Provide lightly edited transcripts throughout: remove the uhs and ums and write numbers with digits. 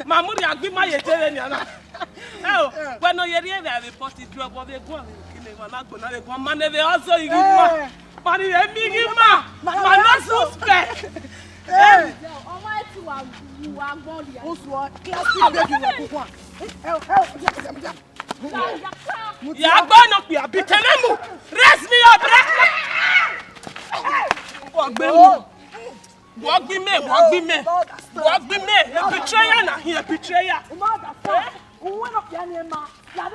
Mamuria, give my Italian. Oh, when no year they reported drop of the one man, they also give ma. But they big ma, not suspect. Eh, all my two are gone. Also, yeah, burn up your bit. Rest me up. Walk be me. A betrayer now, he a betrayer. Who went up your name, ma? Lade.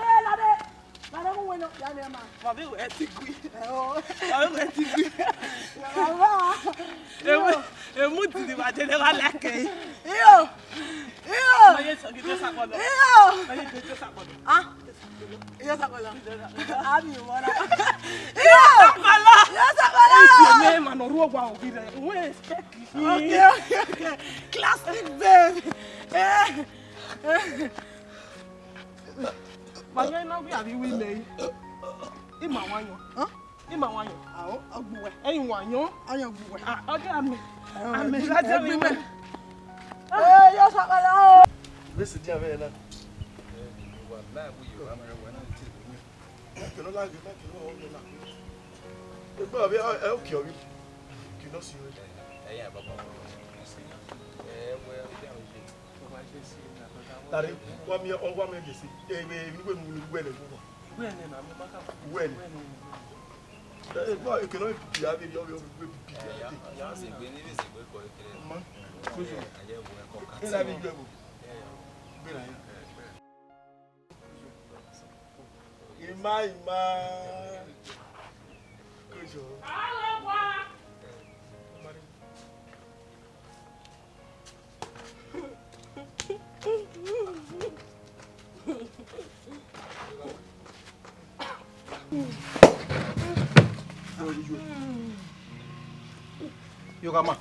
Who went up your name, ma? Mavi will etiquette. I will etiquette. You move to the general like yo. Yes, I get this up. Ah? Yes, I will. I'm you, what? Yes, name and Roba will be there. Where is okay. Classic babe. But you know we have you with me. In my one, huh? In my one, I'll go away. Anyone, you? I am going. Okay, I'm let's tell me when. Hey, yes, I will. Listen, dear man. You are mad with you. I'm going to like you. But I'll kill you. You know, see you. Yeah, but Tari, one me or one me this. When you cannot be having your Yogama.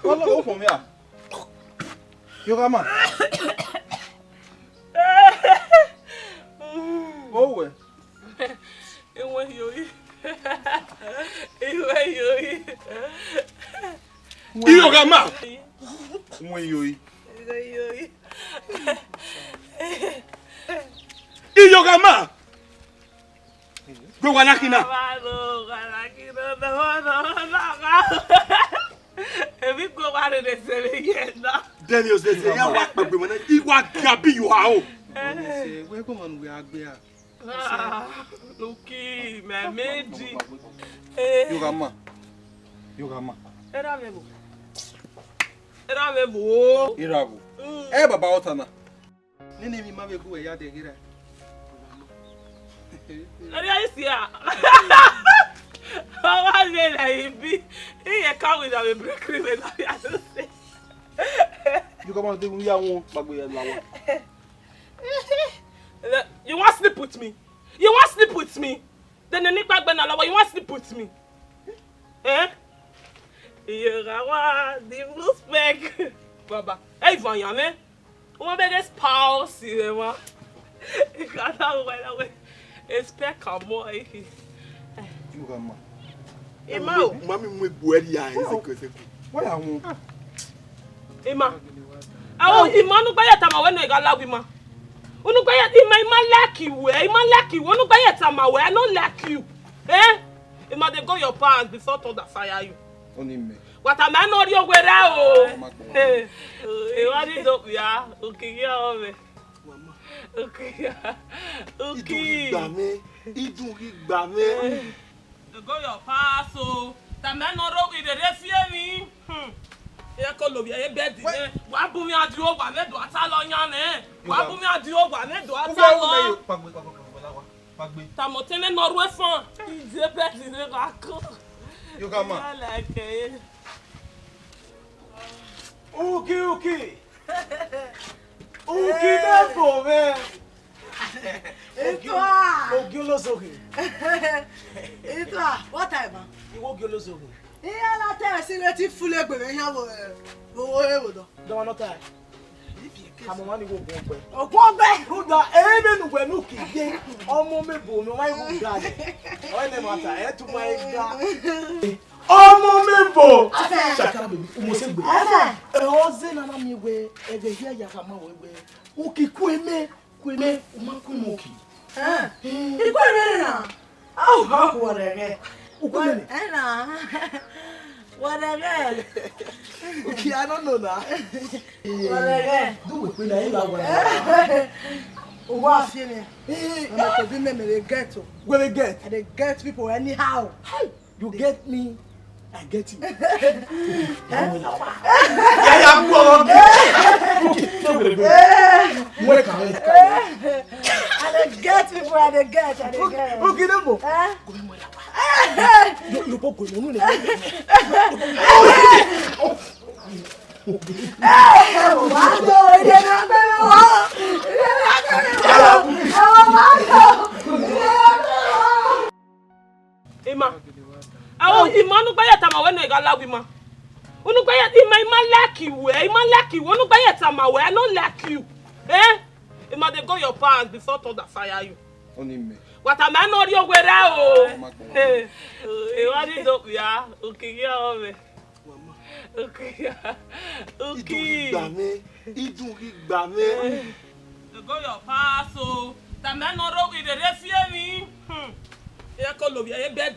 Go from here. Yogama. Go where? Yogama. Yogama. Go Wanakina. We go out of the again. Daniel says, you want Gabi, you are. Where come on, we are there. Looky, my maid. Yogama. Irabu. Eba Bautana. Nini Mama go a yard here. I see ya. How did I be? He come with a break cream and I say. You come on, we are one, but we are lower. You want to sleep with me? You want to sleep with me? Then the nick back banana, you want to sleep with me? Eh? You got the blue speck. Baba. Hey, Vanyane. What biggest pause? You got that way. Expect a boy. You got ma. Emma, Mammy, we boy, why are you? Emma, I want him to buy a time when I got love him. Unugaya ima like you, ima like you. Unugaya tamawe, I don't like you. Eh? Ima dey go your pants before thunder fire you. Only me. What am I not your way out? Eh, what is up, yeah? Okay, yeah, Mama. okay, yeah. Okay. Idowu Agbes. Go your pants, so. The man not wrong with the refugee me. Yeah, call over your bed. What boom ya do over me do atalo yan What boom ya do over me do atalo. Tamotene Norway fan. Is the best in the rock. You come on. I like it. Okay. Okay, that's for man. What time? You walk your loso. Yeah, la terre, c'est le type foulé que vient voir. Don't not time. I'm on go go. Oh, go back. Who da even when you keep ọmọ me bo no why go dad. Why dem matter? To my dad. Ọmọ me bo. Shaka baby. Umo se gbe. Ose na mi we e dey hear ya kama we. Uki kweme umakumoki. Ele kweme na. Oh, how whatever. Ukweme. Na. Whatever. Okay, I don't know now. Whatever. Do we na ila wa. Owa fie me. Na to be me dey get to. Where they get? I dey get people anyhow. You get me, I get you. Yeah, go. Where can I dey get people, I dey get. Okay, no. You pop go no. Ima. Oh, Ima no buy tama we no igala wi ma. Unu buy Ima like you, Ima like you. Unu buy tama we, I don't like you. Eh? Ima dey go your pants before thunder fire you. Only me. What am I not your way out? Eh, what is up, yeah? Okay, yeah, okay, yeah. Okay. Idowu Agbes. Go your pants, so. The man not wrong with the refugee me. Yeah, call over your bed.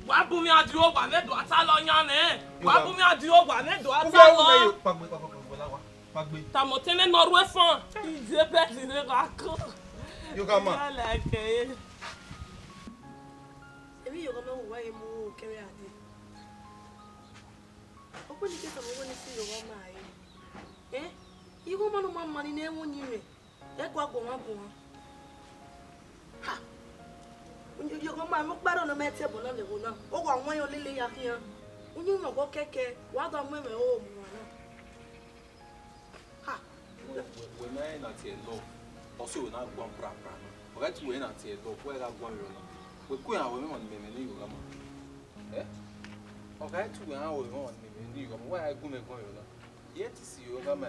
What boom ya do over me do atalo yan What boom ya do over me do atalo. Tamotene Norway fan. Is the best in the rock. You come on. I like it. Emi yo come wo e mu kere ade. Opo ni ke so wo ni si yo wa ma e. Iwo ma no ma ni na enwu ni me. E kwa go wa bo. Ha. Yo come ma mo gbaro no me te bo na le wo na. O wa won yo lele ya kian. Unyi mo go keke wa do mo me o mu na. Ha. We na tie law. Also we na gwan pra. Right we na tie law. We ga gwan yo na. We go and we on me ni yo ma. Eh? Okay, to we on me ni yo ma. Why I go me gwan yo na. Yet see you ga ma.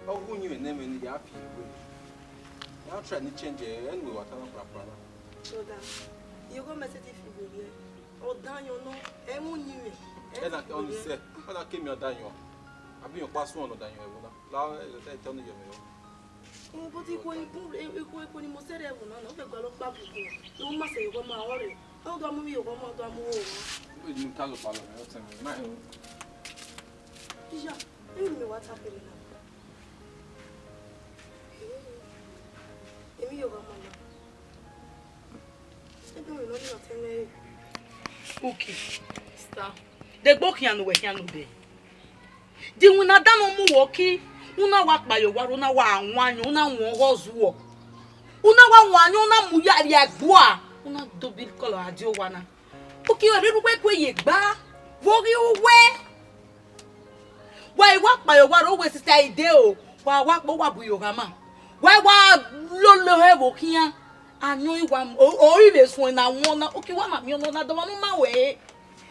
Oh, who you name ni ya fi we. Now try to change anyway what na pra. So that you go message if you go here. O dan yo no, e mu ni me. E na on say, when I came your dan yo. Abi your pass one dan yo e wona. La e tell you me. O bo ti ko ni mo se re wo na, no fe gba lo pa bugo. No ma se yo go ma ore. O do mu mi yo go mo do mu o. We ni ta lo pa lo me o tell me. My. Ija, you know what happened now. Emi yo go ma na. Okay, star. The book yan we yan be. Di una da no mu woki, una wa pa yo wa una wa anwan, una won hozuo. Una wa wanyo una mu ya ri agboa, una do bil color adio wana. Okay, o ru we kwe ye gba. Wori we. Why wa pa yo wa ro we sister ide o. Wa po wa bu yo gama. Why wa lo he wokian. Anyo iwa o ibe so na won na okay wa ma mi no na do ma ma we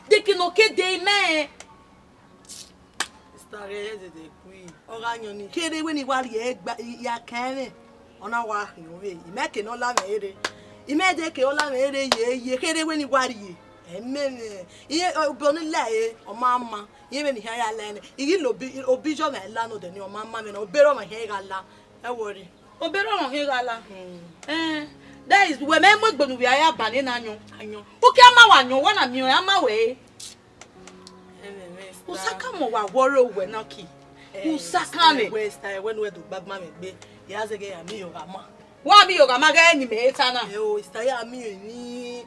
de ki no ke de me Star ye de kui. Ora yan ni. Kere we ni wa ri e gba ya kan ona wa yo we. Ime ke no la me ere. Ime de ke o la me ere ye kere we ni wa ri e me iye obo ni la e o ma ma iye me ni ha ya la ni. Igi lo bi obi jo na la no de ni o ma ma me na o bero ma he ga la. E wori. Obero no higala. That is when me gbonu wi aya bani na anyo. Uki ama wa anyo wana mi ama we. Usaka mo wa woro we na ki. Usaka me. We style when we do bagma me be. Ya ze ge ya mi yorama. Wa mi yorama ga ni me eta na. O style ya mi ni.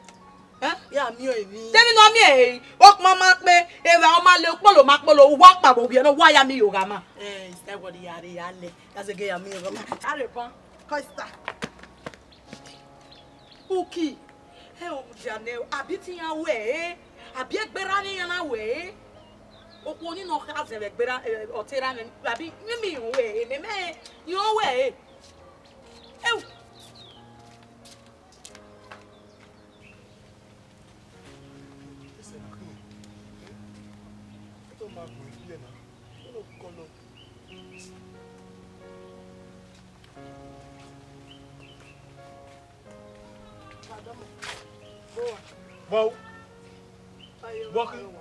Ya mi ni. Temi no mi e. Ok mama pe e wa o ma le polo ma polo wa pa bo bi na wa ya mi yorama. Style what ya re ya le. Ya ze ge ya mi yorama. Are pon. Costa. Uki. He o jane abiti ya we. Abi egbera ni ya na we. Okoni no ha ze egbera otera ni abi mi we me yo we. Eu Wow. Walking.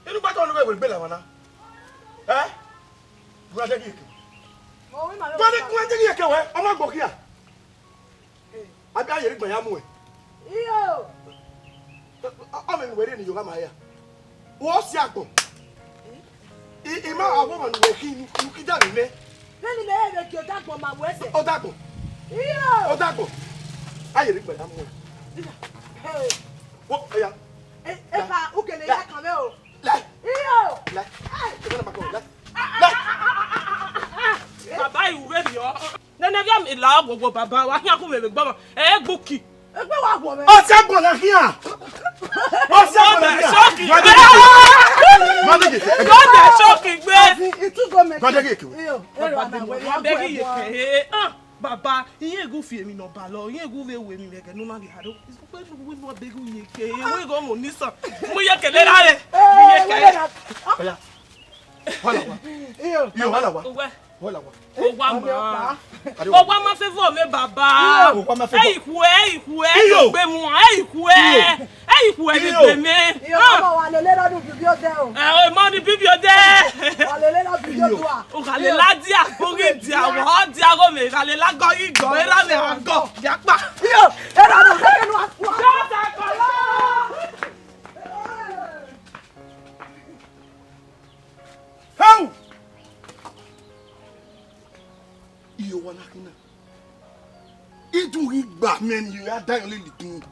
You better on the way with Bella, mana. Eh? Brother Geek. Oh, we ma. Brother Geek, I'm not going here. I got you, my amu. Yo. I'm in wedding you, my hair. What's Yako? Ima, a woman walking, you can tell me. Then me make your dad for my west. Oh, Dago. Yo. Oh, Dago. I hear it, my amu. Hey. What? Yeah. Epa, o que le ya kame o. Like. Iyo. Like. Baba iwe mi o. Nene ga mi la gbogbo baba wa yan ku me gbo. Gboki. Egbe wa gbo me. O se gbo la kian. O se gbo la kian. God dey shocking gbe. Itu go me. Brother Geek. Iyo. Baba na we Wa begi ye ke. Baba, iye go fi emi no ba lo, iye go we mi me ke no ma ge hado. Is go we no begu ye ke. We go mo ni so. Mo ye ke le ra re. Ye ke. Oya. Hola wa. Iyo. Yo hola wa. Owe. Hola wa. O wa ma. O wa ma favor me baba. O wa ma favor. Iku e gbe mu. Iku e gbe me. Iyo baba wa le ra du bibi o de o. O mo ni bibi o de. Wa le ra bibi o wa. O ka le la dia, o ge dia, o dia go me, ka le la go igbo, e ra me ago. Yapa. Iyo. Era no se ke no asu. Jota kolo. How? Iyo wa nakina. Itu igba men you are dying only little.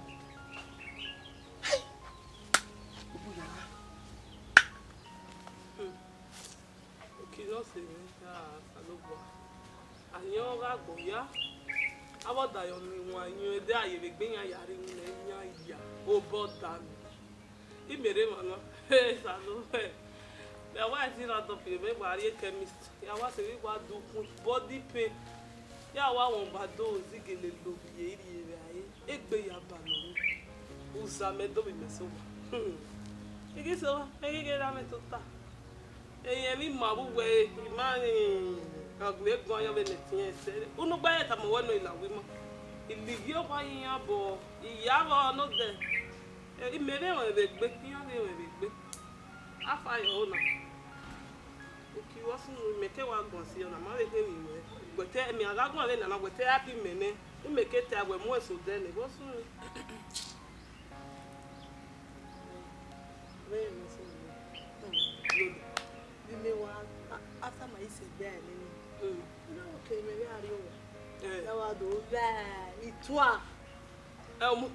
Anyo ga gboya. Aboda yo mi won anyo ede aye le gbe yan yare ni yan ya. O boda mi. Imere mo no. Salo fe. Be wa ti na to pe me gba ri chemist. Ya wa se wi gba do body pain. Ya wa won gba do zigele lo bi ye ri re aye. Egbe ya ba lo. Usa me do bi me so. Igi so, igi ge da me to ta. Eye mi ma bu we imani agbe gan yo be le tin ese unu gba eta mo wono ilawe mo ilivi o kwa yan bo iya bo no de imere won be gbe yan le won be gbe afa yo na o ki wo sunu meke wa gan si ona ma we pe mi we gbete mi agagun le na gbete happy mene imeke te agbe mu eso de ne wo sunu we no sunu Bime wa after my ise be ni. No okay me we ari o. Ya wa do be itwa. Mo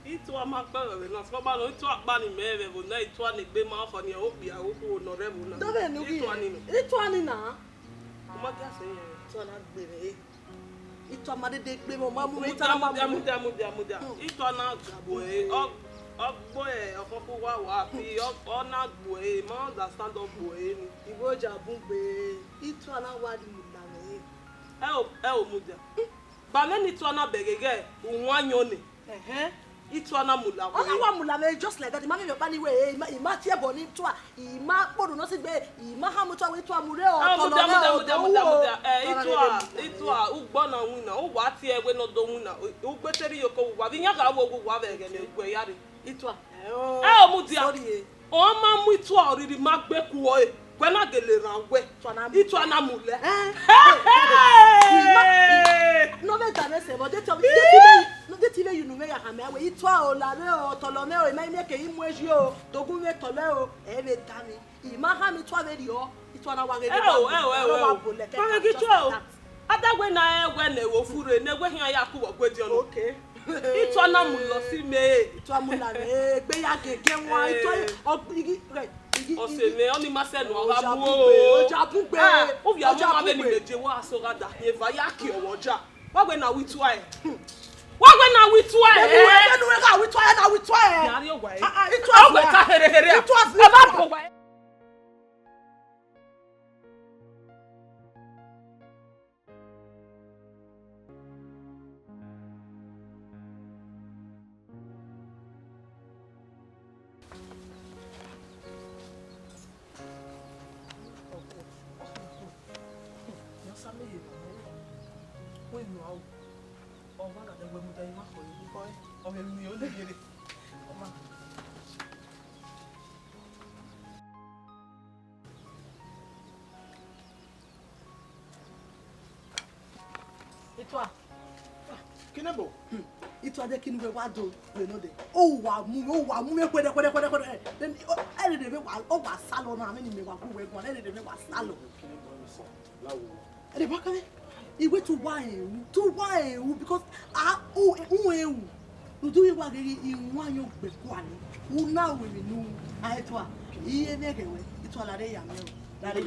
itwa ma pa re na so ba lo itwa pa ni me bo na itwa ni gbe ma fo ni o bi awo ko no re bo na. Do be nu itwa ni no. Itwa ni na. Mo ma ga se yen. Itwa na gbe re. Itwa ma de gbe mo ma mu Itwa na muda. Itwa na gbo e ogbo e ofofo wa wa fi o na gbo e ma understand ogbo e ni. Ibo ja bun gbe. Itwa na wa di mu na me. E o muda. Ba me ni itwa na begege unwan yo ni. Itwa na mula wo. Ona wa mula me just like that. Ma me pa ni we ima tie bo ni itwa. Ima podu no se gbe. Ima ha mu twa we itwa mu re o to muda. Itwa ugbo na nwuna. O wa tie egbe no do nwuna. O gbeteri yoko wa bi nya ka wo wa bege ni egbe yari. Itwa. O mudia. O ma mu itwa oriri ma gbe ku o e. Kwena gelera we. Itu anamule. No me tane se bo de to. No de ti le you no me ya ha me we itu a o la re o tolo me o e me ke imu eji o dogun we tolo o e be tani. I ma ha mi to a be o itu ana wa ge. Mama gitu o. Adagwe na egwe na ewofuru na egwe hian ya ku ogwe di onu. Okay. Itu anamulo si me. Itu amula re gbe ya gege won itu ogbigi right. Ose me oni ma se no ara bu o. Oja bugbe. O vi àwọn ma be ni meje wa asorada. Ye va ya ki owoja. Wagwe na witu ai. Wagwe na witu ai. Enu we ka witu ai na witu ai. Yari ogwa ai. Itu as. Ogwe ta here here. Itu as. Aba po wa. Kinebo. Itu ade kinu we wa do we no de. O wa mu me kwede. Then e de me wa o wa salo na me ni me wa ku we gbon e de me wa salo. Lawo. E de ba kan iwe to wa ewu because o ewu. Nu do wa geri iwon ayo gbe ku ani. U na we mi nu ayeto a. Iye me gewe. Itu ala de ya me o. Lare.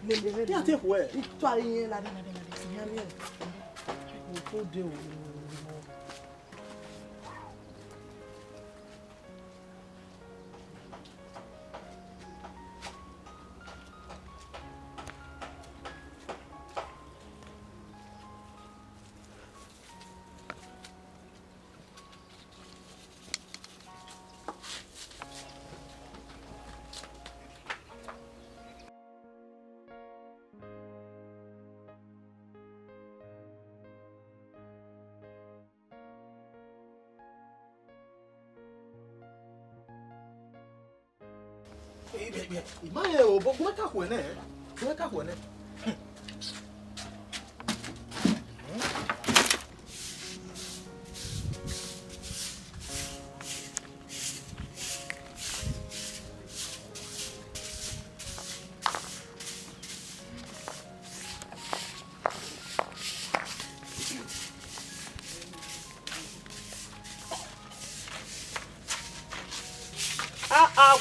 Le. Ya te ko e. Itu ala yin lare. Ya me. Mo to de o. Imaye o bo kuma ka ko ne. Kuma ka ko ne.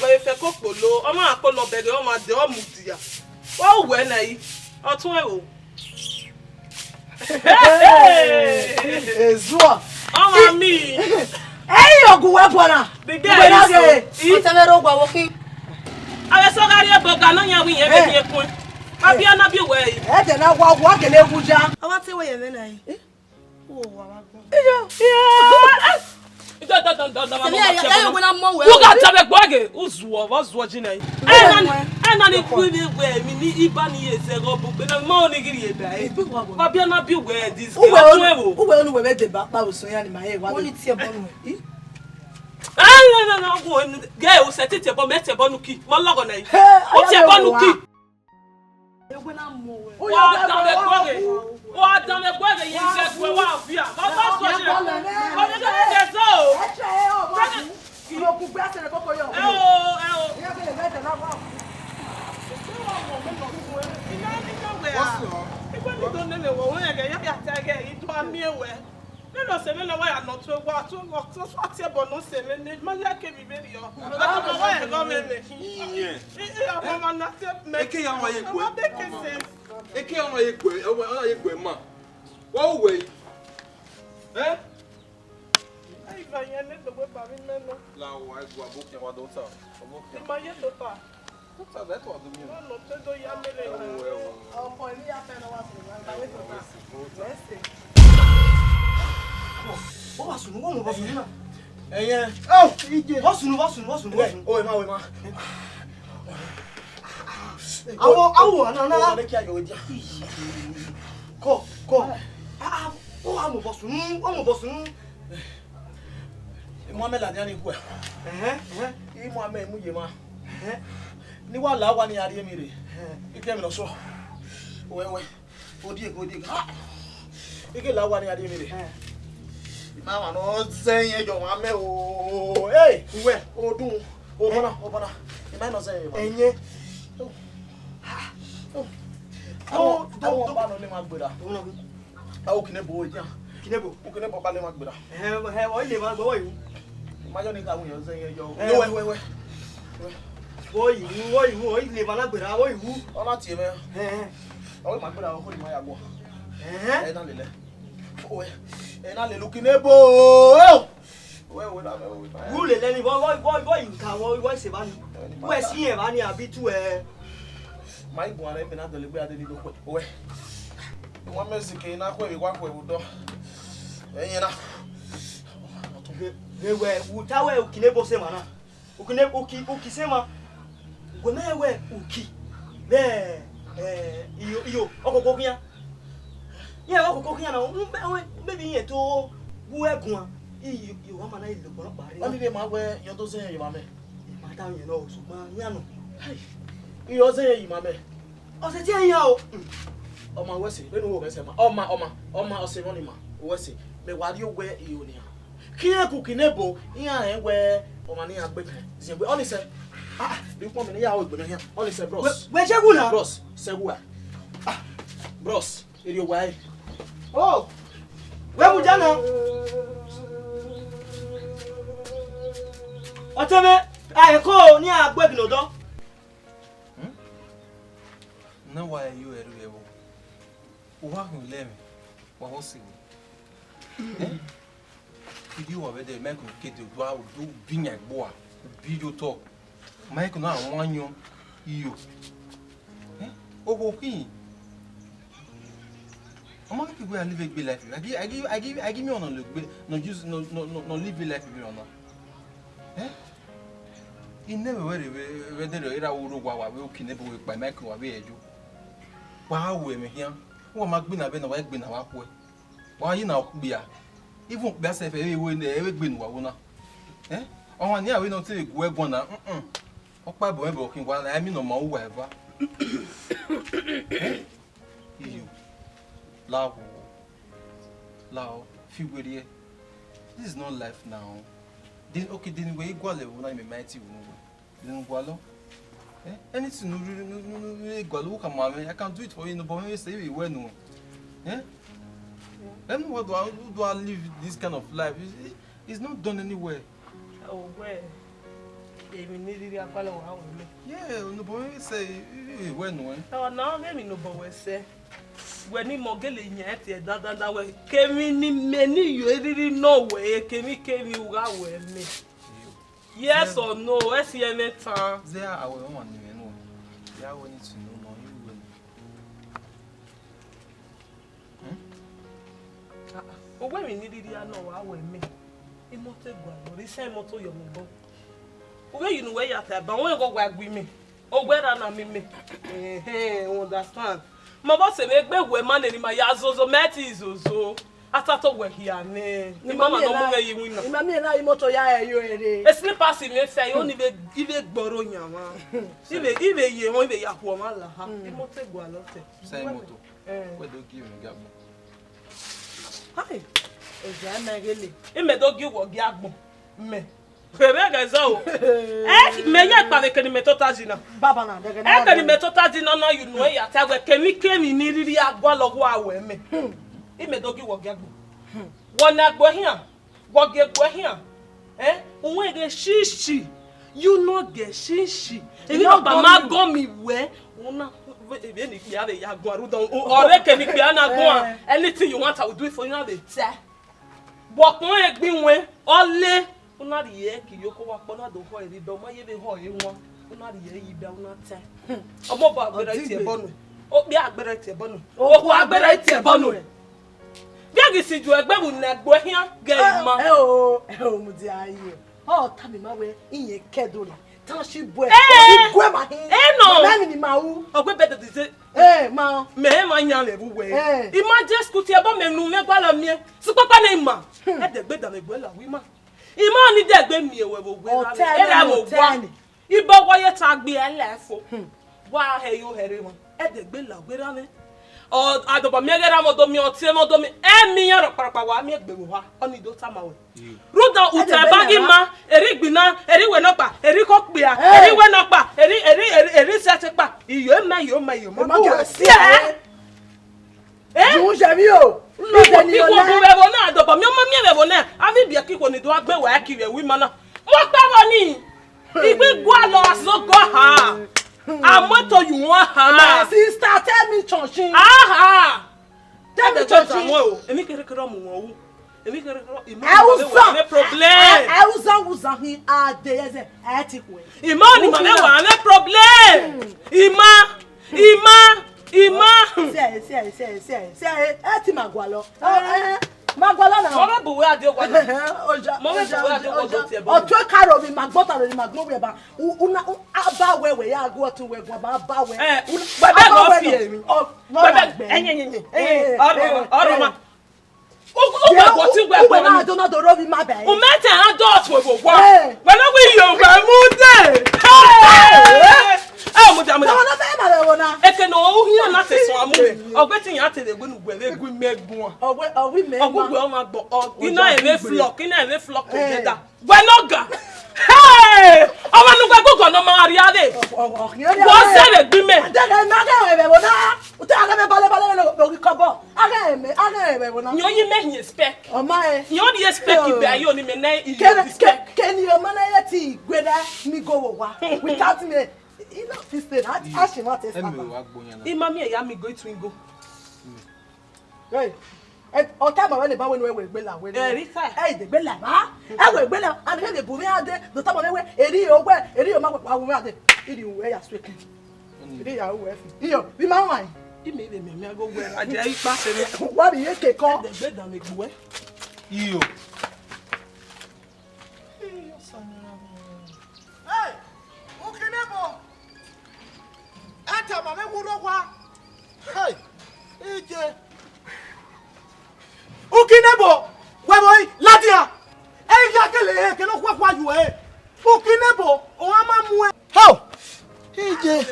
We fe ko polo o ma polo bere o ma de o mudia o we na yi otun e o Ezua. Mama mi Ogun we bona. the guy O te me ro gwa wo kin. awe so gari e boga no yan wi yen be ni ekun abia na bi we yi E te na wa kele guja. Awa te we ye me na yi. O wa wa gbon. Who got to be Uzuwa Jina? And I need me Ibani is a robo, but I'm more nigger. Fabiana beware this. Who will know where the back was so in my head? What it's your bone? No, girl set it about Meta Bonuki, Malogone. What's your Bonuki? What done a brother? You said, well, yeah, Ni wa la wa ni ari mi re Ike mi no so. We. Odi. Ike la wa ni ade mi de. Ma no sen ye jo wa me o. Hey, we odun. Obana. Ima no sen ye. Enye. Oh, don't ba no le magbera. Awo kinebo ja. Kinebo ba le magbera. O le ma gbo yi. Ma yo ni ka won yo sen ye yo. We. Wo le ma lagbera wo yi. Ona ti me. Awo magbera ko ni ma ya gbo. Na lele. Owe. Na le lukinebo. We na me. Wu le le ni wo yi ka wo se ba ni. Wo si yen ba ni abi tu My boy, I'm not the liberty to go away. One music, not where we walk with do. And you know, they were Utawe Ukinebo Semana. Uki Sema. When I wear Uki, there, you, Okokia. Yeah, Okokia, maybe you to who you want to look up. Only them I wear your dozen, you mammy. Madame, you know, so man, you say, you mammy. I said, yeah, Oh, my Wessy, when we say, oh, my, Osemonima, Wessy, may while you wear you near. Kia cooking nebo, here and where Omania Becker. We only said, you want me out, but here only said, Bros. Where's your good? Bros, say what? Bros, in your way. Oh, where would you know? What's it? I call near Begging Odo. Now why are you here? Why you let me? What was it? Did you already make a kid to go out, do being a boy, video talk? Mike, now one you. Oh, okay. I'm not people live a good life. I give me on a look, no use, no live a life. Eh? You never whether I will go with by Michael away. Wow, we here. What might be a been a white bin a way. Why you now be even best if every win every bin wona. Eh? Oh, one year we don't take web one. Oh, by working while I mean no more whatever. You love, figure here. This is not life now. Then okay, then we go when I'm a mighty woman. Then go. Anything no I can do it for you, but when you say we were no. And what do I live this kind of life? It's not done anywhere. Oh, where? You need to follow how we yeah, no, but when you say we were no. Oh, no, let me know what we say. When you mogel in your that way, came in many, you really know where came you out with me. Yes or no? Let's see any time. There are our own, you know. They are wanting to know you will. But when we needed to know how we make it, motor go. This same motor you move. Where you know where you are, but when you go work with me, oh, where I am me. Understand? My boss say make we man in my yazo metis so. After we here, ni mama no move you win. Imami na imoto ya you ere. E slippers me say you only be gboro yan ma. Ibe ye won ibe ya ko ma la ha. Imoto go alote. Say moto. We do give me gabo. Hi. E ja na gele. E me do give wo gi agbon. Me. Bebe ga zo. Me ya pa ke ni me to tazina. Baba na daga na. E ke ni me to tazina na you know ya ta we kemi ni riri agwa logo awe me. Ime dogi wogego. Wona gbo here. Wogego here. Unwe ge shishi. You no ge shishi. Ebi no ba ma go mi we. Una ebi ni pe ade ya go arudo. Ore ke ni pe ana go. Anything you want I will do it for you na dey tell. Bokun egbin we ole. Una ri ye ki yoko wa po na do ho eri do mo ye be ho e won. Una ri ye yi be una tell. Omo ba agbere ti e bonu. O bi agbere ti e bonu. O ku agbere ti e bonu. Biagi si ju egbe mu na gbo hian ge ma mu di aye o ta mi ma we iye kedori tan shi bo e gwe ma hin no na ni ma wu ogbe better dey say ma me ma yan le bu we imagine school ti e bo me nu me gba lo mi si papa na ima e de gbe da me gbe la wi ma ima ni de gbe mi e we bo gbe la e ra mo gba ibo wo ye ta gbe ele fo Wa he yo here mo. E de gbe la gbe rane. O adobo mi egera mo do mi otie mo do mi. E mi yan roparapa wa mi egbe wo ha. Oni do tamawe. Ruda utabagi ma erigbina eriwe nopa erikokpia eriwe nopa eri setepa iyo me mo go si Ju je mi o. Lo de ni ola. Iko bo na adobo mi o ma mi ewo na. Abi bi ki ko ni do agbe wa kire wi mana. Mo pa wo ni. Igbe gwa lo aso go ha. Amoto you want ha. Sister, tell me chonshin. Aha. Tell me chonshin. Emi kere kere mo wo. Emi kere kere imo Awusa. le problem. Awusa hi adeyeze etikwe. Ima ni ma le wa le problem. Ima. Se eti magwalo. Magwalo na. Mo bo we ade ogwa. Oja. Mo we bo we ade ogwa ti e bo. Otwe karo mi magbota ro ni maglo we ba. Una aba we ya go to we gwa ba we. Baba go fi emi. Baba enyenyenye. Oro ma. Ugwe na adona do robi ma be. O mete adult we bo gwa. We no we yo gba mu de. Mo Na be ma le wona. Eke no o hian na te so amu. Ogbetin ya te le gbe nu gbe le gu megun. Owi me. Ogugbe o ma gbo. Ina eme flock together. We no ga. Hey! Owa nu gbe gogo no ma ri ade. Wo se le gbi me. Adega ma ga we wona. Uta ga me bale no go kobo. Aga me wona. Nyo yi me hin spec. O ma e. Nyo di spec ibe ayo ni me na i spec. Can you man yeti gweda mi go wa. Without me. You know this thing. I she want to Ima mi e ya mi go twingo. Hey. O ta ma we ba we gbe la we. De gbe la ba. We gbe la and we bu mi ade. Do ta ma we eri o ma pa wo mi ade. Iri we ya straight. Iri ya we fi. Iyo bi ma wan. Ime le me go we aje ipa se ni. Wa bi ye ke ko. De gbe dan me gbo e. Iyo. Hey! Ukinebo! Ata ma me wuro kwa. Hey! Ije. Ukinebo! We boy, Ladia. Ya kele ke no kwa yu e. Ukinebo, o ama mu e. How? Ije.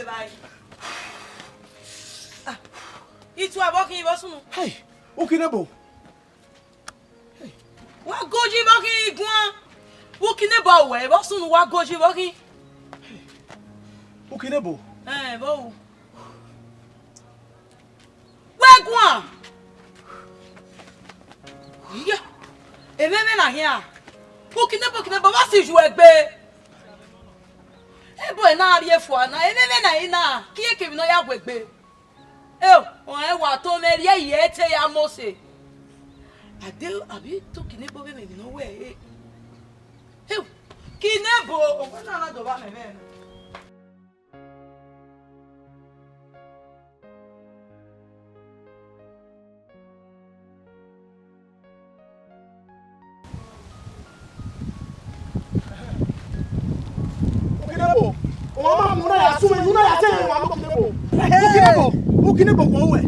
Itu abokin ibo sunu. Hey! Ukinebo. Wa goji bokin igun. Ukinebo we ibo sunu wa goji bokin. Ukinebo. Bo. Wegwan. Yeah. Ememe na here. Ukinebo wa si ju egbe. Ebo na ari efo na ememe na ina. Kiye kebi no ya gwegbe. O e wa to meri ye te ya Mose. Ade abi to Kinebo be me no we. Kinebo o na do ba me me. Ukinebo. O ama mu na ya sume, you na ya te wa Ukinebo. Ukinebo ko we.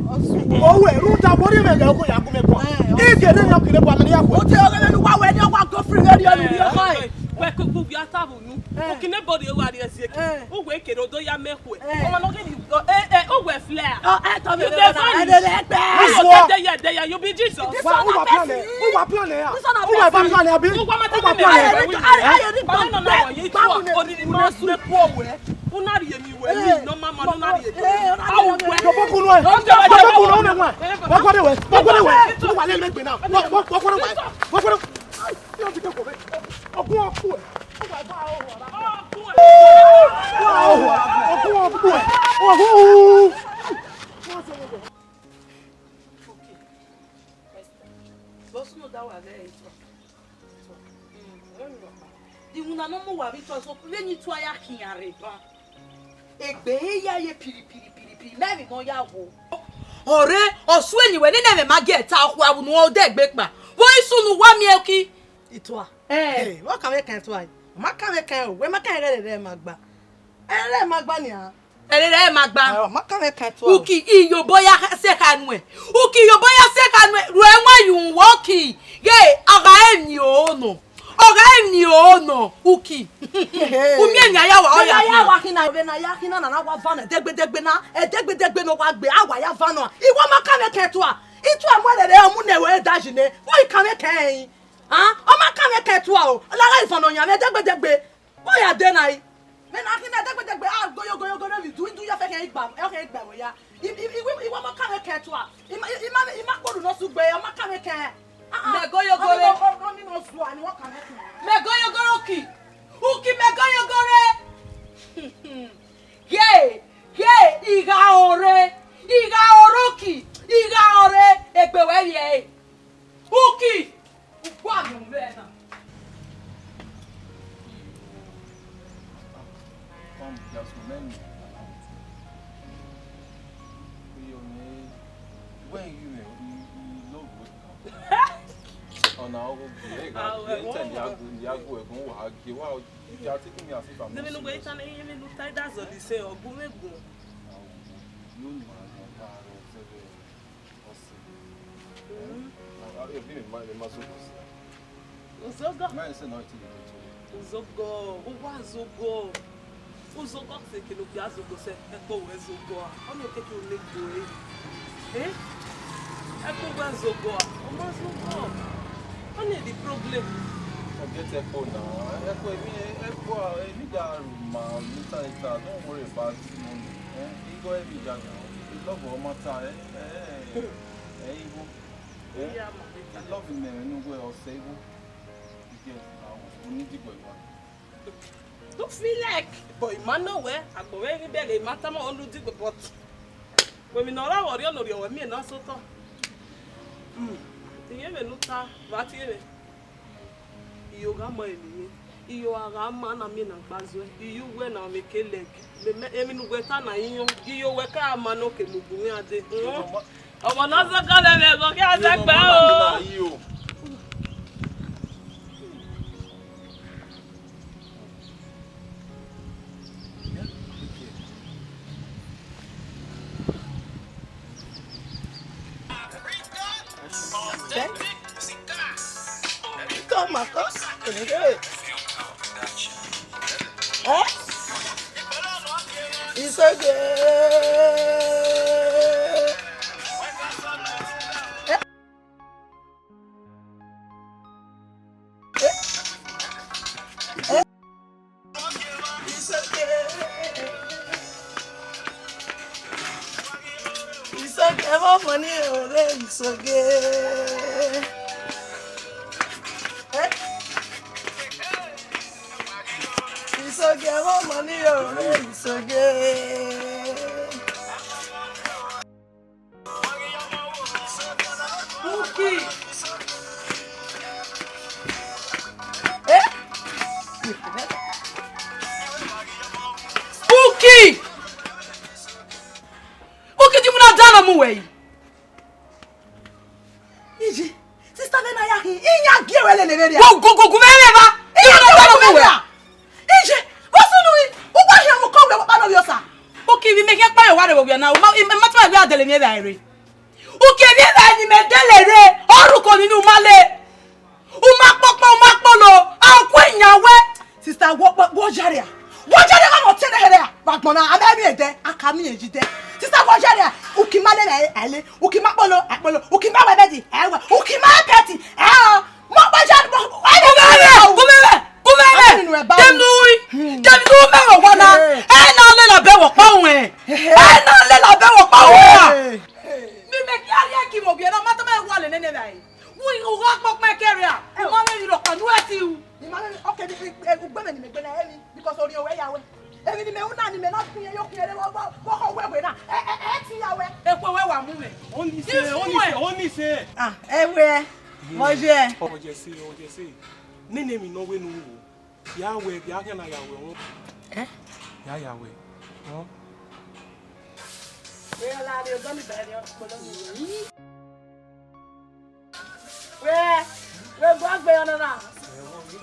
O we ruta bori me ga ko ya ko me ko. E je na Ukinebo amani ya ko. O te o ga nu wa we ni o wa go free radio ni o fine. We ko bu ya tabu nu. Ukinebo de wa de esieke. O we kere odo ya mekwe. O ma no ke ni o we flare. To me There you be Jesus. Wa plan ya. O wa plan ya bi. O wa ma ta me. Una ri emi we ni no mama no na ri emi. Awu we. Bokunu e. Bokunu o me wa. Bokode we. O wa le megbe na. Bokunu we. Bokunu. Yo ti ko be. Ogun oku e. O wa ba o wa. Ogun oku e. Ogun. Bosu no da wa le ito. Di una no mo wa bi to so le ni to aya kiare ba. Egbe ya ye piri me mi mo ya wo. Ore osu eniwe ni na me ma get akwa wu no de gbe pa. Wo isu nu wa mi eki. Itwa. What can we can try? Ma can we can we ma can re magba. Re magba ni a. Re magba. Ma can we can try. Uki iyo boya se kanu e. Uki iyo boya se kanu e. Ru enwa yu woki. Ye aga eni o no. Ogeni ono uki. Umienya ya wa oya. Ya wa kina be na ya kina na wa vana degbe na degbe no wa gbe awa ya vana. Iwo ma ka me ketua. Itu amwele le omu ne we dajine. Wo ka me ken. Ah, o ma ka me ketua o. La ra ifano nya me degbe. Wo ya de na yi. Me na kina degbe go mi do ya fe ken igba. E ken igba wo ya. Iwo ma ka me ketua. Ima kodu no su gbe o ma ka me ken. Megoyogore. Megoyogoroki. Uki megoyogore. Ye, iga oroki, iga ore egbewe ye. Uki. Ukwa mbena. Come, just remember. When you love what? Oh, now you are taking me as if I'm not serious. What is the problem? Forget Echo now. Echo, don't worry about money. You go every day now. You love all my time. You love him and you go or save him. We need to go. Don't feel like, boy, man, nowhere. I go very big. A matter on the dig, but when we know our real no, you're me and also. Tinyeme nuta vatiere iyo gama emi iyo agama na mi na gbazwe iyo we na mekelek emi nu gweta na yiyo iyo we ka ama no ke mugunmi ade omo na so kale me go ki ase gbe o Come on, it's okay. It's okay, more money, it's okay. It's okay, more money, it's okay. Uki. Uki. Uki di muna dana mu wey. Iji, sister Bena ya ki, inya giwele ne meria. Go mele ba. Inya dana mu wey. Iji, wasunui, ugwa hia mu kowe wa no biosa. Uki bi me ke pa yo wa de bo bia na. Matwa bi adele mi ba ire. Uki bi ba ni me delere, oruko ninu male. Uma polo, akwa nyawe. Sister wo jaria. Wo jaria ka mo tene here. Bagbona ababi ede, akami ejide. Sister wo jaria, uki male na ele, uki mapolo, uki mawe bedi, ewe, uki ma peti. Mo ba jar mo. Gumele. Dem nu me wo na. Na le la be wo pa won. Na le la be wo pa won. Mi me ki ari ki mo bi na mata me wa le nene bai. We go rock my career. You want me to can what you? Okay, ugbe me gbe na emi because ori owe yawe. Emi ni me una ni me na kun ye yo kun ye wo we na. Ti yawe. Epo we wa mu me. Only say. Ah, ewe. Moje. Oje say. Nene mi no we no wo. Yawe, ya kan na yawe. Ya yawe. Oh. We la de do mi be ni ko do mi. We go agbe ona na.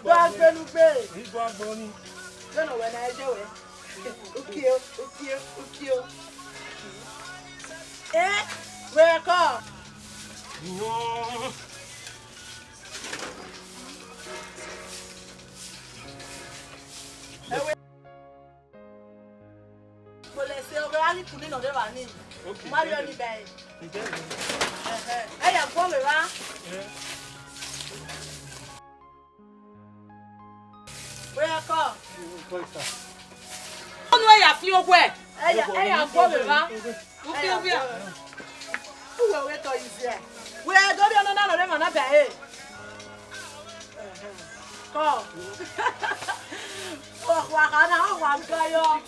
Go agbe nu pe. Go agbe ni. No no we na eje we. Ukio. We ko. No. Mari kuni no de bani. Okay. Mari oni be. Ǹjẹ́ Eh ya gbo me wa. Where come? Onu e ya fi ogwe. Eh ya gbo me wa. U fi ogwe. Who we to is here? Where do you know na no de mana be eh? Come. Oh, wa kana wa gayo.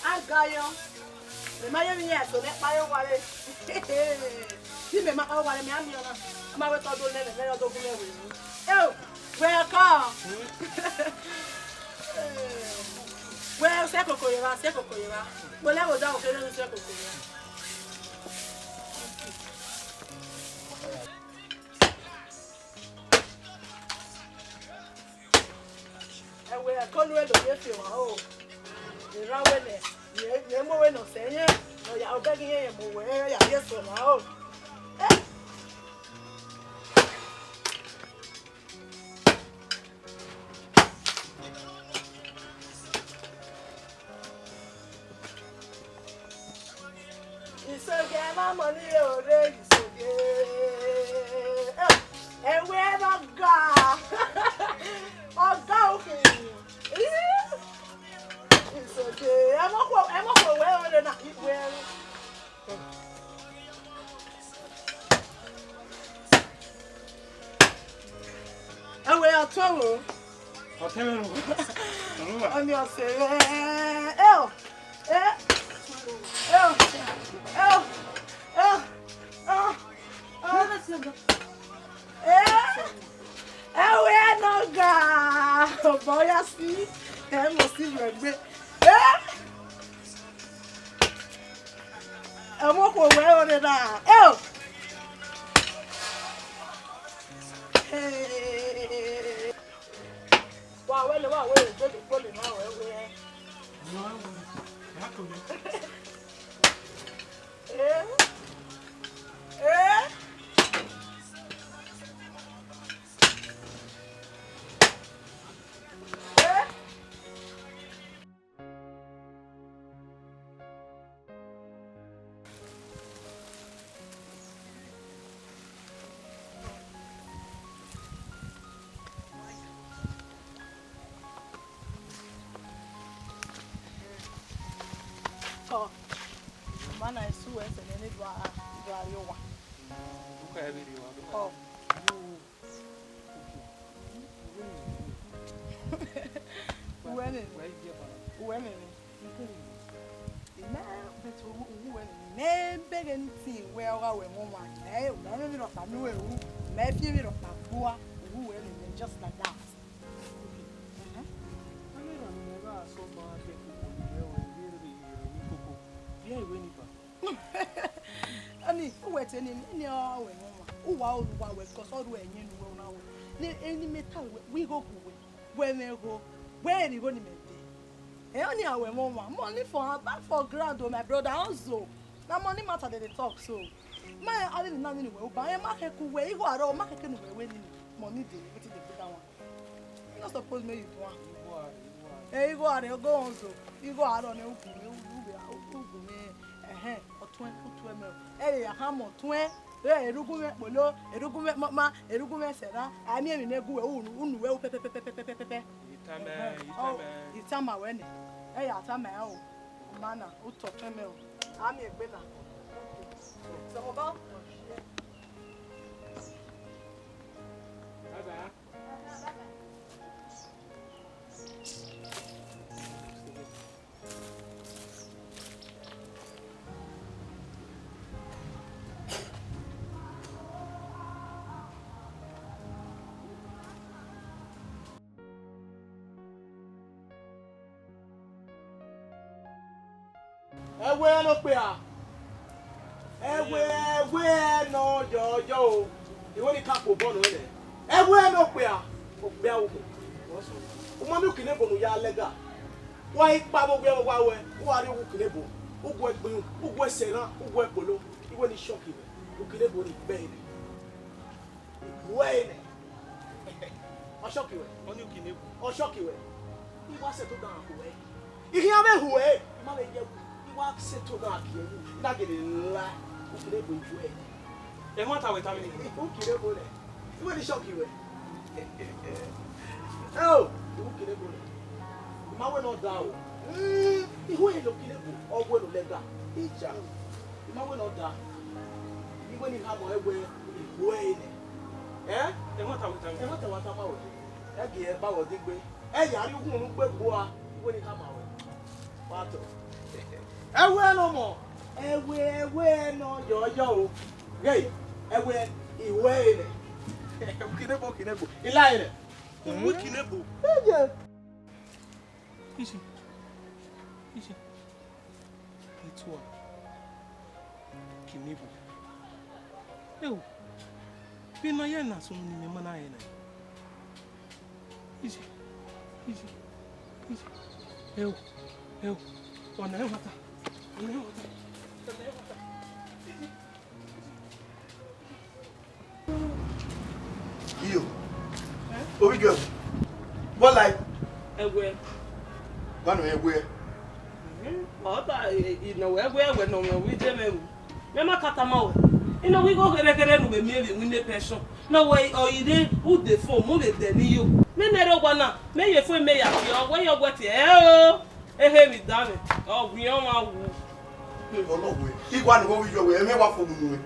Agayo. Le mayo mi yeso le payo wale. Ti me ma wale mi ami ona. Ma we to do le le yo do gun ewe ni. Eh, where come? Where se kokoyera, se kokoyera. Mo le wo da o kere se kokoyera. Ewe ko lu e do ye fi wa o. Irawele. Ye mo we no senye. No ya obegi ye mo we ya yeso na o. Isoge ma money ore isoge. Ewe no ga. Oga oke. It's okay. I'm not well than I eat well. And we are trouble. I'll tell you. I'm your say, we no ga. Boy, I see. I must see red. I'm not well on it now. Wow, well, go to pull it now. Man, I swear, and then it was Okay, video. oh. When begging tea where our woman, none of a new maybe of a poor who just like that. Ani wete ni awe mama uwa oluwa we cause all we yin we na we ni any metal we go we me go where you go ni mete e oni awe mama money for her back for ground o my brother also na money matter dey talk so my ali na ni we ba e ma keku we igo aro ma keke ni we ni money dey wetin dey put that one you not suppose make you do am e igo aro go on so igo aro na uku me otwen me e ya ha mo twen erugun me polo erugun me mama erugun me sera ami emi na egu we unu we pepepepepepepe itama we ni e ya tama e o mana o to twen me o ami egbe na so oba bye. Ewe no pe a. Ewe no jojo. Iwo ni kapo bono ele. Ewe no pe a. O pe a wo. O mo mi kine bo no ya lega. Wa ipa mo gbe wa we. Wa ri wo kine bo. Ugwo egbin, ugwo seran, ugwo epolo. Iwo ni shock ibe. O kine bo ni be ni. We ni. O shock iwe. Oni o kine bo. O shock iwe. Iwa se to dan ko we. Ihe ame huwe. Ma le je wa settle na ki na get la o kire bo ju e E mo ta we ta mi. o kire bo le we ni shock you oh o kire bo le ma we no da o ihu e lo kire bo ogwe lo lega ija ma we no da iwe ni ha mo egwe ihu e ni E mo ta we ta mi. e mo ta wa ta ma we e ge e ba wo digbe e yari ogun nu gbe gbo a iwe ni ha ma we pato ewe no mo ewe no yoyo o hey ewe iwe ile kinebo ila ile Wu kinebo. eje Isi. Itwa. Kinebo. Ewo. Bina ye na so ni me mana ye na. Isi. Ewo. Ona e wata. iyo obi girl what like Ewe. one egwe Ota ino ewe no we je me. Me ma kata ma we. Ino we go kere no be me we ne pension. No way or ide who the phone mo le de ni yo. Me na ro gwa na. Me ye phone me ya ti o we yo gwete o. Ehe mi dame. O wi on wa wu. olowe igwa ni wo wi yo we me wa fo mu we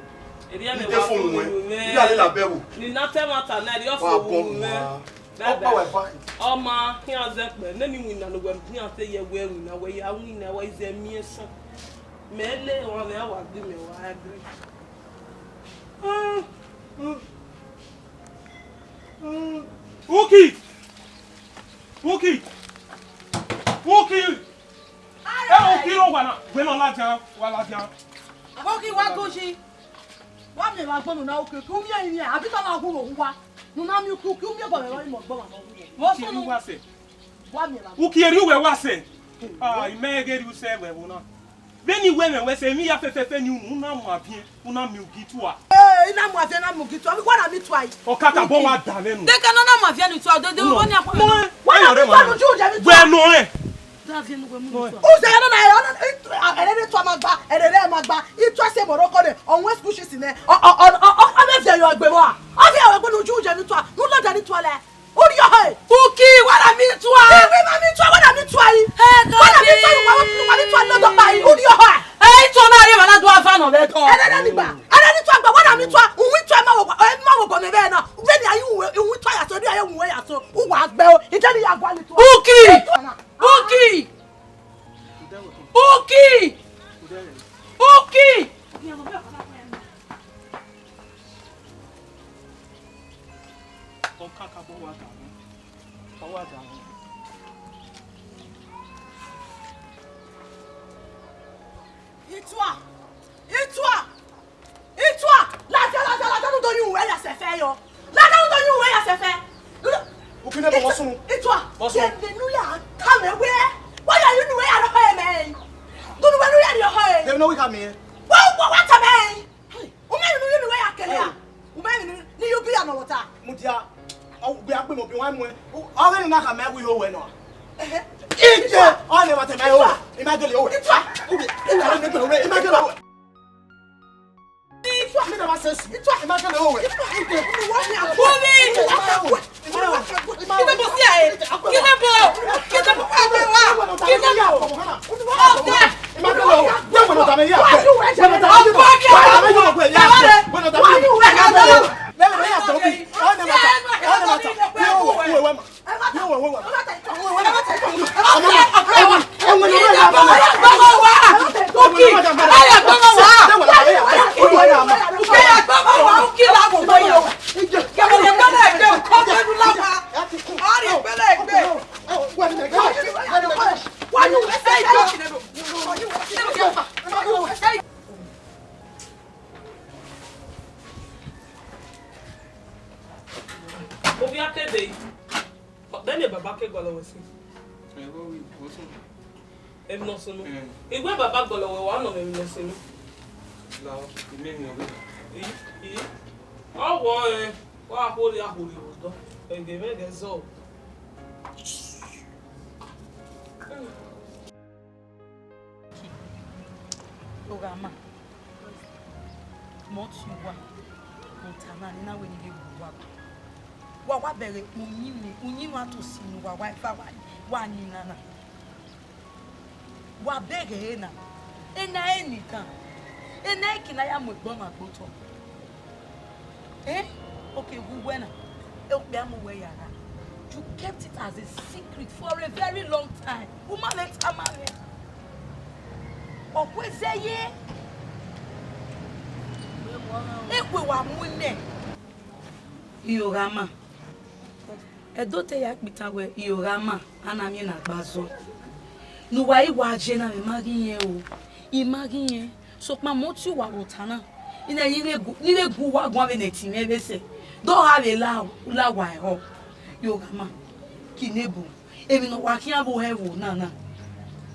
Eri me ide wa fo mu we me. ya le la bewo Ni na te mata na ri o wa fo bo mu mu me. o pa wa fa Oma hian ze pe na ni wina no gwam hian te ye we wina we ya wina we ze mi so. Me le won le wa di me wa agree. Wookie! Wookie ló wà náà. Gbé lọ lájà wà lájà. Wookie wá goshi. Wá mi wá gbọ́n na oke. Kí umi ẹyin yẹn àbí tọ́lá ọkùnrin òun wá. Nuna mi kú kí umi ẹ̀bọ̀ rẹ̀ wọ́n ìmọ̀ gbọ́n àná. Wọ́n sọ̀nù. Wá mi wá. Wookie eri wẹ̀ wá sẹ̀. Ìmẹ̀ẹ́gẹ́ rí sẹ́ wẹ̀ wọ́n náà. Bẹ́ẹ̀ni wẹ́mẹ̀ wẹ́sẹ̀ mi yá fẹ́fẹ́fẹ́ ni una mọ̀ àbíyẹn una mi ò kì í tú wa. Ina mu afia na mu gitu. Abi kwara mi twai. Ọ̀kadà bọ́ wa dà lẹ́nu. De kana na mu afia ni twai. De won ni akwa. Wọ́n yọ̀ Wa nu ju je mi twai. Wẹ́nu ẹ̀. Da fi nu gbe mu twai. O se yana na yana erere to magba, erere magba. Itu ase moroko de on west push si ne. O be fi yo agbe mo a. O fi awo gbe nu ju je mi twai. Nu lo da ni twai le. Ori yo he. Wookie wara mi twai. We ma mi twai, wada mi twai. Wada mi twai, wa mi twai lo do pa yi. Ori yo he. Ito na ri wala do afa no be to. Erere ni gba. Erere twai gba, wada mi twai. Unwi twai ma wo go me be na. We ni ayi unwi twai aso, ni ayi unwe aso. U wa agbe o. Ije ni ya gwa ni twai. Wookie! Ọ̀kadà bọ́ wa dà lẹ́nu. Ọwọ́ dà lẹ́nu. Itwa! La nu do yu we ya se fe yo. La nu do yu we ya se fe. okine bo mosun Itwa! Bosun. The nu ya come we. Why are you nu we ya no he me? Do nu we nu ya di ho dem he. no we come here What a me? U me nu we ya kele ya. U me ni you be ya no water. mudia o bi agbe mo bi wan mu o we ni na ka me we ho we no Eh. ije o le wate me ho imagine o Itwa! ila ne gbe o imagine o Itwa! me na ma sense imagine o we Obi akede. Then the baba ke golo wesi. Em no sunu. Igwe baba golo we wa no me no sunu. La ime mi obi. Yi. Owo wa hori odo. Ege me ge zo. Ogama. Motiwa. Montana na we ni wa bere unyi wa to sinu wa fa wa ni nana. Wa bere na. Ena enikan. Ena ikina ya mo gbon agboto. Okay, we went. You kept it as a secret for a very long time. Woman, let's come on. Okwezeye. Ekwe wa mune. Iyorama. Edote yak bitawe Iyorama anami na gbazo. Nuwa iwa jena me maginye o. Imaginye. So ma moti wa rotana. Ina yire gu wa gwa beneti me bese. Don't have a la wa ho. Iyorama. Kinebu. Emi no wa kiabo hewo na.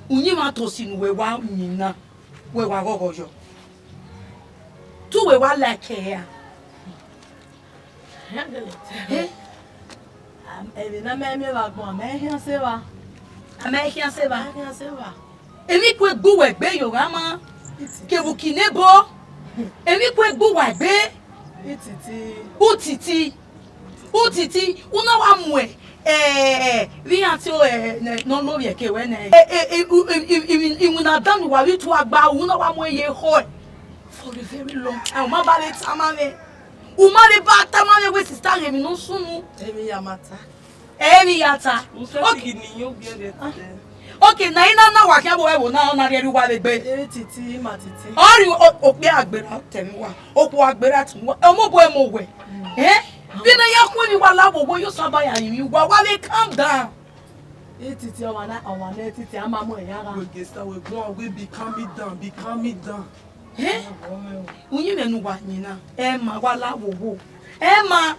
Unyi ma to sinu we wa nyina. We wa gogojo. Tu we wa like here. Na me wa gbon me hian se wa. American seva. Hian se wa. Emi kwe gbu we gbe Iyorama. Kebu kinebo. Emi kwe gbu wa gbe. Utiti. Una wa mwe. Vi anti o no lo ye ke we na. Imuna dan wa wi tu agba una wa mwe ye ho. For a very long time. Ma ba le tamane. Uma le ba tamane we sister emi no sunu. Emi yamata. Emi yata. Okay, na ina na wa kiabo we wo na ri wa le gbe. Titi matiti. Ori ope agbera temi wa. Opo agbera timi wa. Omobo emowe. Bi na yakuni wa lawo wo yo saba ya yin wa le calm down. Titi o wa na titi ama mo yara. We get start we go we be calm me down. Unyi menu wa nyina. Ma wa lawo wo. Ma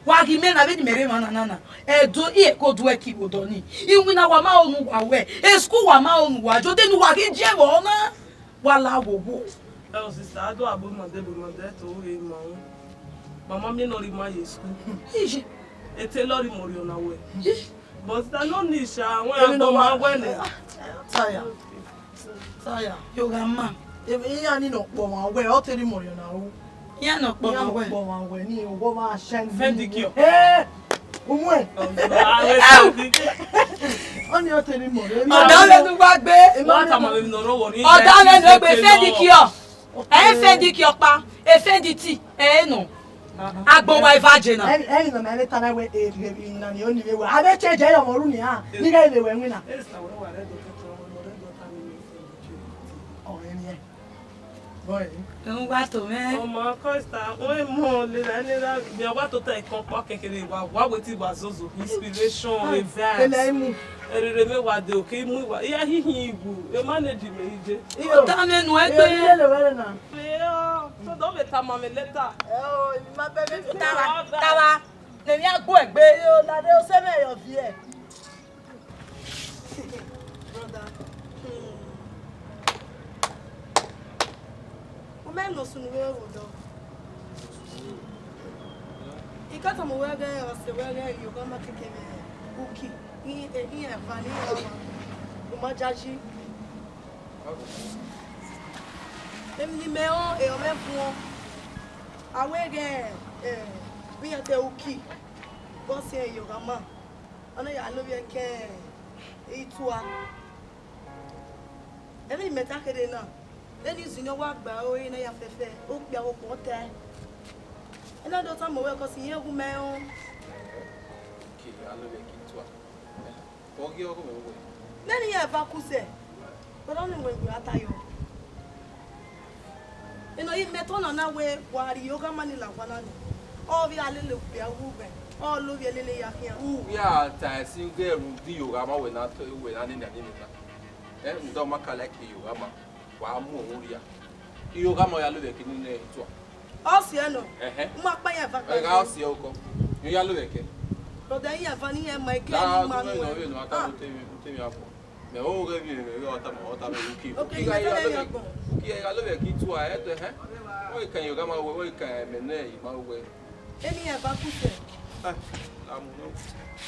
wa gi me na be di mere ma na. Edo ko do e ki bodo ni. Iwi na wa ma onu wa we. School wa ma onu wa jo de nu wa gi je wo na. Wa lawo wo. Sister, I don't have my to we ma. Mama me no ri ma ye school. E te lori mori ona we. But that no need sha when I go ma we ne. Taya. Iyorama. Emi ya ni no po ma we o te ri mori na wo. Ya no po ma we. Po ma we ni o go ma shen. Fendikio. Umwe. Oni o te ri mori. Oda le nu gba gbe. What am I no ro wori. Oda le nu gbe Fendikio. Fendikio pa. Fenditi. No. Agbon wa ivaje na. Eni no me tana we na ni oni we. Abe cheje yo moru ni ha. Ni ga ile we nwina. Boy. Un gato me. Ọmọ Costa, we mo le la ni la bi wa to ta ikan pa kekere wa wetin wa zozo inspiration Ele mu. Erere me wa de o ke mu wa. Ya hihin igu. E manage me ije. Oda me nu egbe. Ele we na. So don't be tama me later. Ma bebe Tawa. Le mi agbo egbe. yo la de o se me yo vie. Brother. Men no sunu we wo do. Ikata mo we ga o se we ga yo ga ma keke me. Uki. Ni e vani o ma jaji. Emi me o e o me fun. Awe ge bi ya te uki. Bo se yo ga ma. Ona ya lo bi ke itua. Emi meta kede na. Then you know what by in a fefe, oh, be our quarter. And I don't know where because here who may own. Then you have Bakuse, but only when we are tired. You know, you met on our way while yoga manila one. All we are little be a woman, all love your lily here. Yeah, I see girl do you ama when not when I need and don't make like you ama. Wa mu oria Iyorama ya lo be kini ne to O se no mo pa yan fa e ga o se o ko yo ya lo be ke to den yan fa ni e ma ke ni ma no no ata mo temi apo me o ge bi me o ta me uki ga ya lo be ki to a e to o kan Iyorama o kan me ne yi ma we eni yan fa ku se la mu no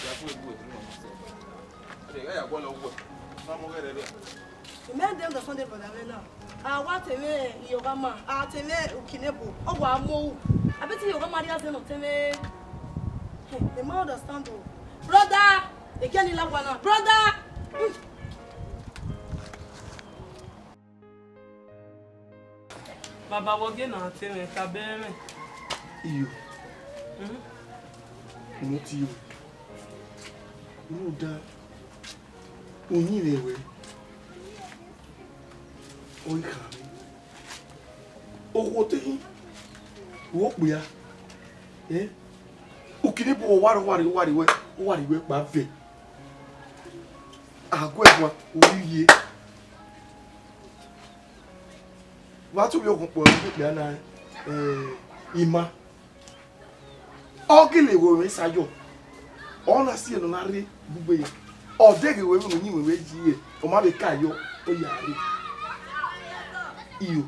ya ku ebu e no se e ga ya gbo lo wo ma mo ge re The men them the Sunday brother now. What a way, Yogama, Teme, Ukinebo, Amo. I bet you Yogama has no Teme. The man understand. Brother, they can't love one. Brother! Baba woge na Teme, Kabeme. You. Not you. No, that. Unilewe. Oi, cara. O roteiro. O obuya. O que nem o wari pra ver. Agora, o iye. Watu yo ko na ima. Ogile wo re sayo. Ona si eno na re bugbe. Odege we mo yin we ji e. O ma be kayo o yare. Iyo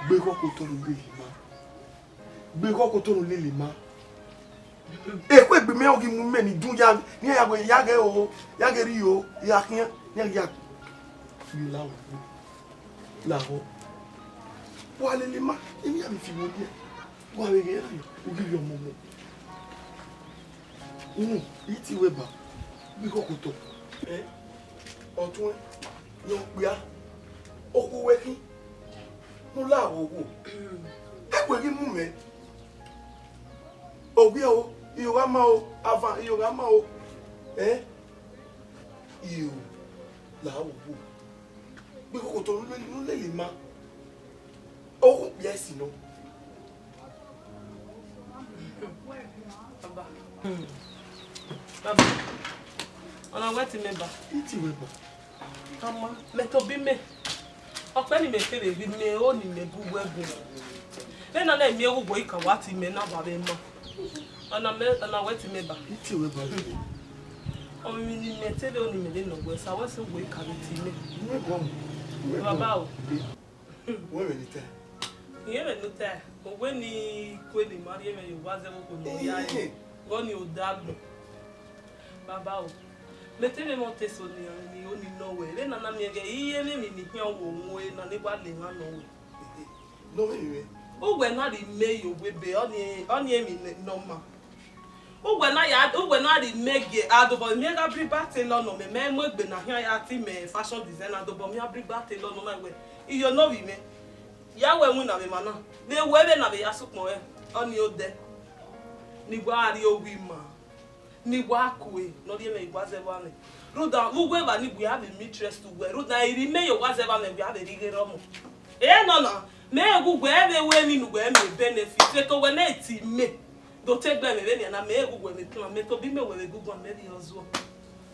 gbe koko to nu le ma. Gbe koko to nu le ma. E ko egbe me ogi mu me ni dun ya ni ya go ya ge o, ya ge ri o, ya kian, ya ya. Yo la o. La o. Wa le ma, e mi ya mi fi mo die. Wa we ge ri o gi yo mo mo. Iti weba bi koko to ọtún yo pia oku wekin no la owo e ki mu me ogbe o iyo ma o avan iyo ma o iyo la owo bi koko to no le ma oku pia si no Baba. Ona weti member. Iti weba. Ama meto bi me. Ope ni me fere bi me o ni me bu webu. Le na mi egugbo ika wati me na ba be mo. Ona weti member. Iti weba. O mi ni me tele o ni me le no gbe sa wesi gbo ika bi ti me. Ni go mo. Baba o. Wo me ni te. Iye me no te. Ogbe ni kweli mari me yo wa ze ko no ya ni. Go ni o dagbo. Baba o. Metele mo teso ni o ni no we. Le na mi ege iye me mi ni hian wo nwe na ni ba le han no we. No me. Ogwe na ri me yo webe oni emi no ma. Ogwe na ri mege adobo mi ga bri bate lono me mo egbe na hian ya ti me fashion designer adobo mi bri bate lono ma we. Iyo no wi me. Ya we mu na me mana. Le we na be ya sukmo e. Oni ode. Ni gwa ari owi ma. Ni gwa kwe no ri me igwa zeba ni. Ruda ugwe ba ni bu ya be mistress to we. Ruda iri me yo gwa zeba me bi ya be rigere mo. No. Me egugwe ebe we ni nugwe me benefit. Se to we na eti me. Do take them me na me egugwe me plan me to bi me we egugwe me bi ozo.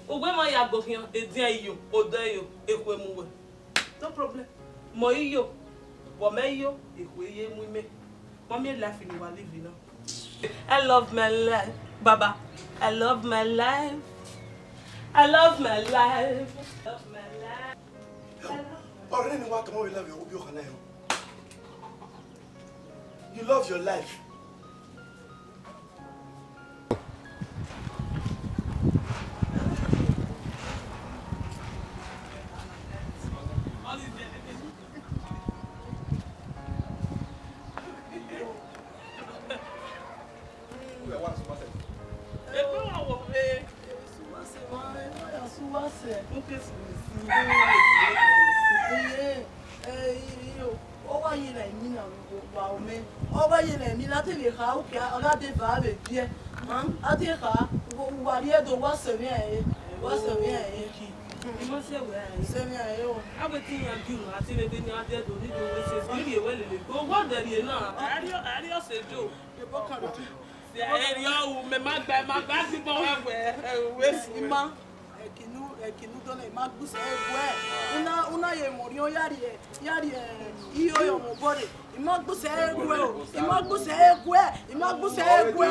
Ogwe ma ya go hian edian iyo, ode yo, ekwe mu we. No problem. Mo iyo. Wo me iyo, ekwe ye mu me. Mo me life ni wa live now. I love my life, Baba. I love my life. I love my life. I love my life. Already ni what tomorrow love you kana yo. You love your life. Ekinu dona magbuse egwe una ye morion yari iyo yo mo body magbuse egwe magbuse egwe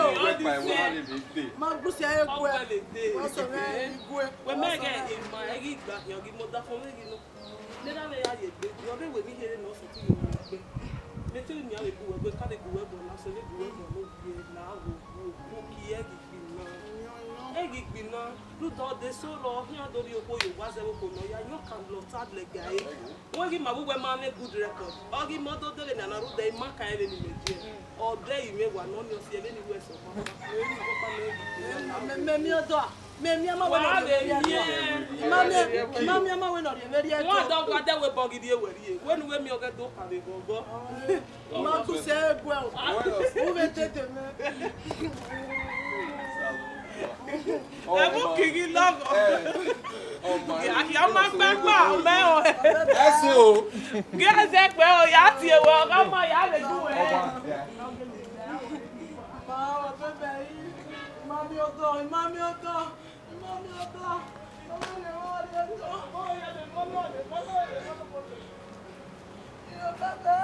o so me igwe we mege ma egi gba yogi mo da fo megi no le na me ya ye gbe yo be we mi here no so ti yo gbe me ti mi ale bu we ka le bu we bo na so le bu we bo no gbe na wo ki egi fi na egi gbina ludo de solo hian do ri opo yo wa ze opo no ya yo kan lo tad le guy won gi mabuwe ma make good record o gi moto de le na ru de ma ka ele ni meje o de ime wa no ni o si ele ni we so me mi odo me mi ama we no mami ama we no re ri e won do gba de we bogidi e weri e wenu we mi o ge do ka be gogo ma ku se egwe o ve tete me ebu kigi love ya ma gba gba o me o Eso. ge se pe o ya ti e wo ka mo ya le ju e ma o bebe yi mami odo mami odo mami odo mami odo o ya le mami odo yo bebe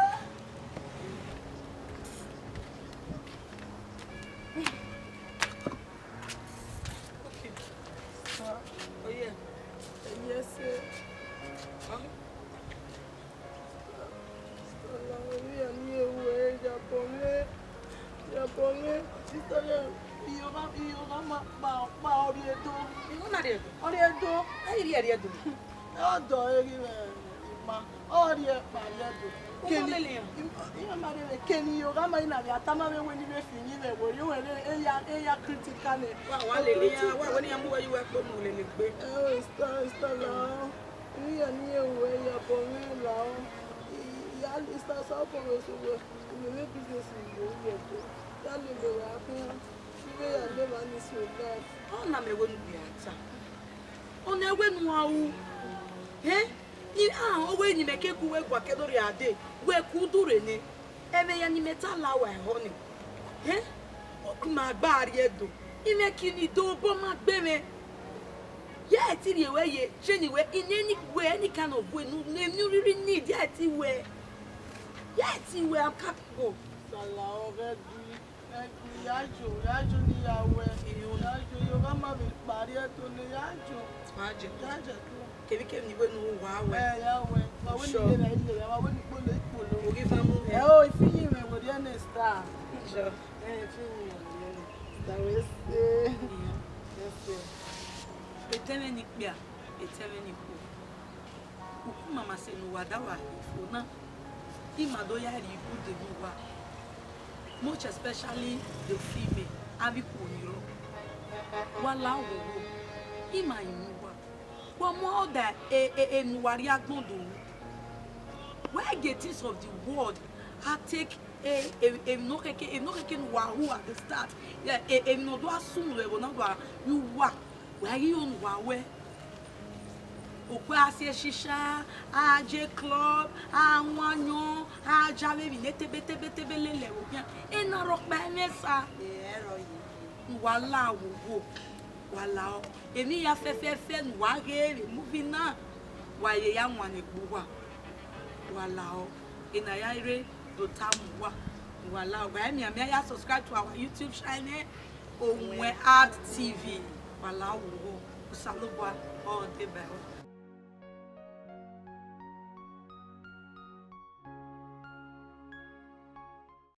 oh yeah yes sir Japonese, sister, you ma pa ori edo. You na de. Ori edo. Ai ri ri do. Odo eri ma. Ori e pa edo. Keni. You ma de keni yo ga ma ina bi atama we we ni be fini we wo yo we eya critical ne. Wa le ya wa woni amu we we po mu le le gbe. Star la. Ni ani e we ya bo mi la. Ya lista so po we so we. Me business ni yo ye to. Ya le le wa fun. Ibe ya le ma ni so da. O na me we nu bi ata. O na we nu awu. O we ni me ke ku we gwa ke do ri ade. We ku dure ni. Ebe ya ni meta la wa ho ni. O ku ma gba ri edo. Ime kini do bo ma gbe me. Yeah, ti ri we ye. Je ni we in any kind of way no really need yeah ti we. Yeah, ti we am capable. Sala o ve du. Yajo ni yawe. Yajo yo ga ma bi pari eto ni yajo. Aje. Yajo. Kebi ni we nu wa we. Yawe. Ma we ni le ile, ma we ni polo. O gi famu. O ifini me wo dia na star. Sure. Ifini me. That we say. Yes. Eteme ni pia, eteme ni ku. Uku mama se no wadawa ifona. Ima do ya ri ku de wa. Much especially the female. Abi ku niro. Wala wo. Ima inuwa. Wa more that nuwari agbondo. Where getting of the world I take no keke wahoo at the start. Yeah, no do assume we will not you wa. Where you on wawe? Okwe asie shisha, aje club, anwanyo, ajave bete lele obia. Ena rock ba mesa. Wala wo. Wala o. Emi ya fe nwa ge movie na. Wa ye ya nwa ne gbowa. Wala o. Ena ya ire do tamuwa. Wala o. Ba emi ya subscribe to our YouTube channel OWEN Art TV. Wala wo. Usalubwa all day by